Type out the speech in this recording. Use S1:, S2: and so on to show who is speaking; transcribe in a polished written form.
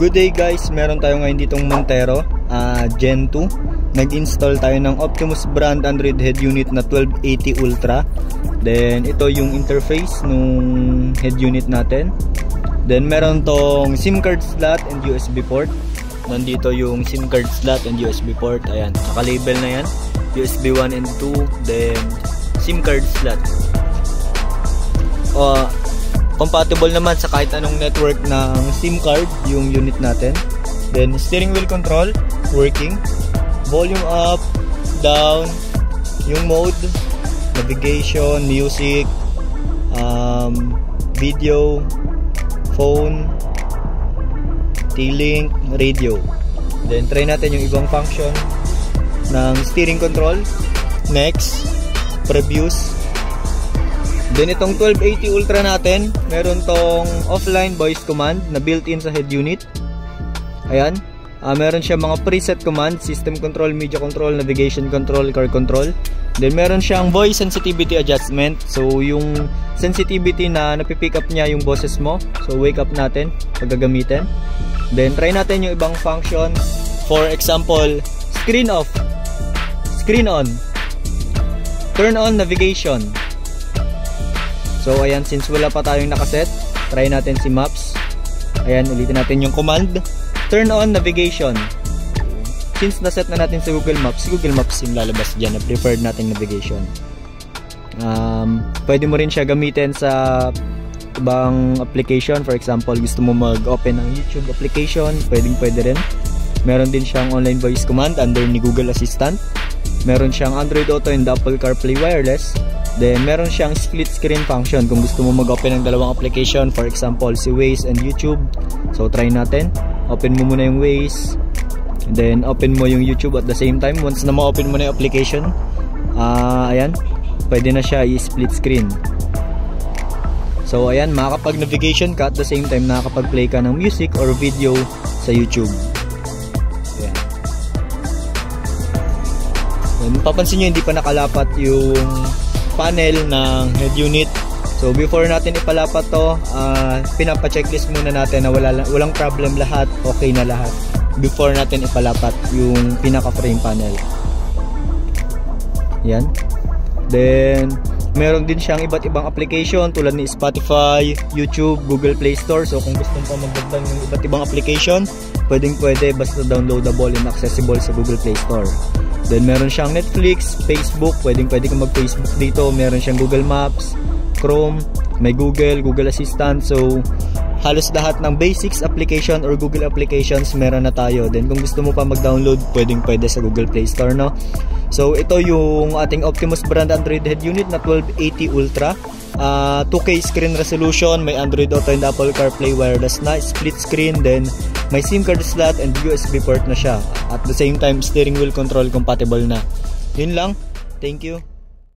S1: Good day guys, meron tayo ngayon ditong Montero Gen 2. Nag-install tayo ng Optimus brand Android head unit na 1280 Ultra. Then ito yung interface nung head unit natin. Then meron tong SIM card slot and USB port. Nandito yung SIM card slot and USB port. Ayan, naka-label na yan, USB 1 and 2. Then SIM card slot. Compatible naman sa kahit anong network ng SIM card yung unit natin. Then steering wheel control working, volume up, down, yung mode, navigation, music, video, phone, T-Link, radio. Then try natin yung ibang function ng steering control. Next, previews. Then itong 1280 Ultra natin, meron tong offline voice command na built-in sa head unit. Ayan, meron siya mga preset command, system control, media control, navigation control, car control. Then meron siyang voice sensitivity adjustment. So yung sensitivity na napipick up niya yung boses mo. So wake up natin pag gagamitin. Then try natin yung ibang function. For example, screen off, screen on, turn on navigation. So ayan, since wala pa tayong nakaset, try natin si Maps. Ayan, ulitin natin yung command, turn on navigation. Since naset na natin sa Google Maps yung lalabas dyan na preferred nating navigation. Pwede mo rin siya gamitin sa ibang application. For example, gusto mo mag-open ng YouTube application, pwede rin. Meron din siyang online voice command under ni Google Assistant. Meron siyang Android Auto and Apple CarPlay wireless. Then meron siyang split screen function kung gusto mo mag-open ng dalawang application, for example si Waze and YouTube. So try natin, open mo muna yung Waze, then open mo yung YouTube at the same time. Once na ma-open mo na yung application, ayan, pwede na siya i-split screen. So ayan, makakapag-navigation ka at the same time nakakapag-play ka ng music or video sa YouTube. Ayan. Then, papansin nyo hindi pa nakalapat yung panel ng head unit. So before natin ipalapat to, pinapa-checklist muna natin na walang problem lahat, okay na lahat before natin ipalapat yung pinaka-frame panel. Yan. Then meron din siyang iba't ibang application tulad ni Spotify, YouTube, Google Play Store. So kung gusto mo magdagdag ng iba't ibang application, pwede basta downloadable and accessible sa Google Play Store. Then meron siyang Netflix, Facebook, pwede kang mag-Facebook dito. Meron siyang Google Maps, Chrome, may Google Assistant. So halos lahat ng basics application or Google applications meron na tayo. Then kung gusto mo pa mag-download, pwede sa Google Play Store, no? So ito yung ating Optimus brand Android head unit na 1280 Ultra. 2K screen resolution, may Android Auto and Apple CarPlay wireless na, split screen, then may SIM card slot and USB port na siya. At the same time, steering wheel control compatible na. Yun lang. Thank you.